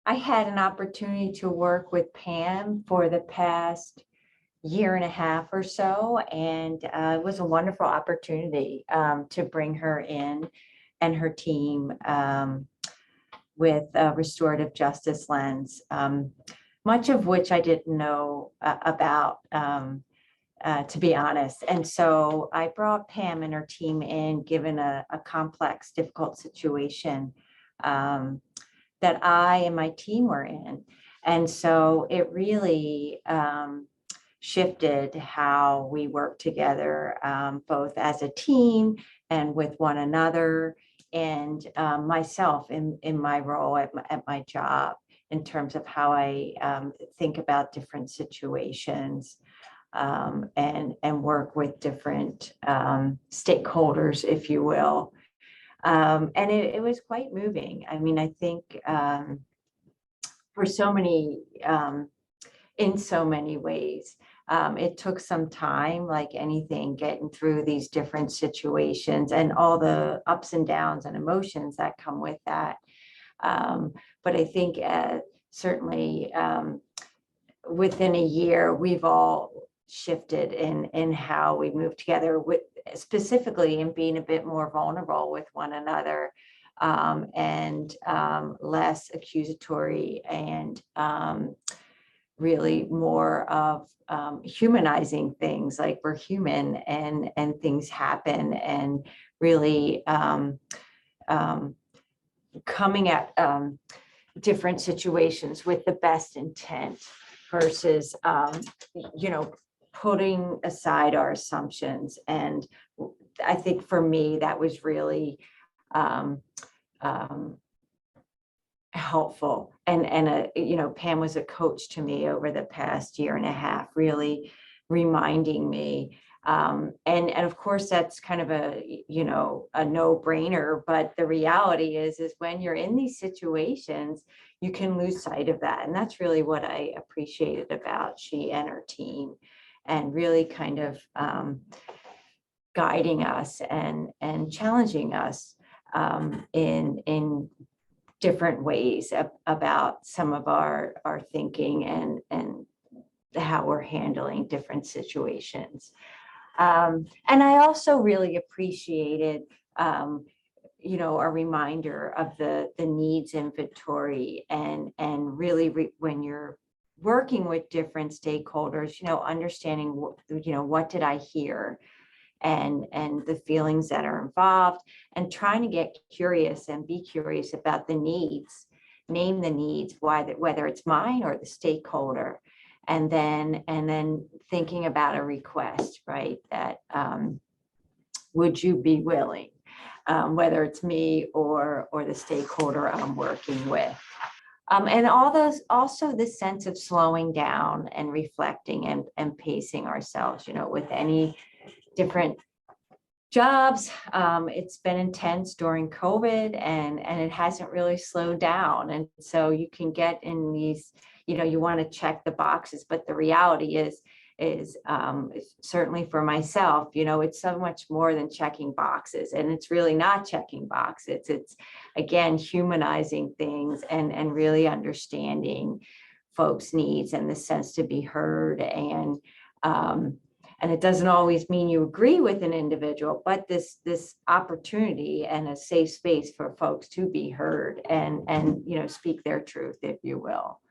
I had an opportunity to work with Pam for the past year and a half or so, and it was a wonderful opportunity to bring her in and her team with a restorative justice lens, much of which I didn't know about, to be honest. And so I brought Pam and her team in, given a complex, difficult situation that I and my team were in. And so it really shifted how we work together, both as a team and with one another, and myself in my role at my job, in terms of how I think about different situations, and work with different stakeholders, if you will. And it was quite moving. I mean, I think for so many, in so many ways, it took some time, like anything, getting through these different situations and all the ups and downs and emotions that come with that. But I think certainly within a year, we've all shifted in how we move together, with specifically in being a bit more vulnerable with one another, and less accusatory, and really more of humanizing things, like we're human and things happen, and really coming at different situations with the best intent versus putting aside our assumptions. And I think for me, that was really helpful. And Pam was a coach to me over the past year and a half, really reminding me. And of course, that's kind of a no-brainer, but the reality is when you're in these situations, you can lose sight of that. And that's really what I appreciated about she and her team, and really kind of guiding us and challenging us in different ways about some of our thinking and how we're handling different situations. And I also really appreciated, a reminder of the needs inventory, and really when you're working with different stakeholders, understanding what did I hear, and the feelings that are involved, and trying to get curious and be curious about the needs, name the needs, whether it's mine or the stakeholder, and then thinking about a request, right? That would you be willing, whether it's me or the stakeholder I'm working with. And all those, also this sense of slowing down and reflecting and pacing ourselves, with any different jobs. It's been intense during COVID, and it hasn't really slowed down. And so you can get in these, you want to check the boxes, but the reality is certainly for myself, it's so much more than checking boxes, and it's really not checking boxes. It's again, humanizing things and really understanding folks' needs and the sense to be heard. And it doesn't always mean you agree with an individual, but this opportunity and a safe space for folks to be heard and speak their truth, if you will.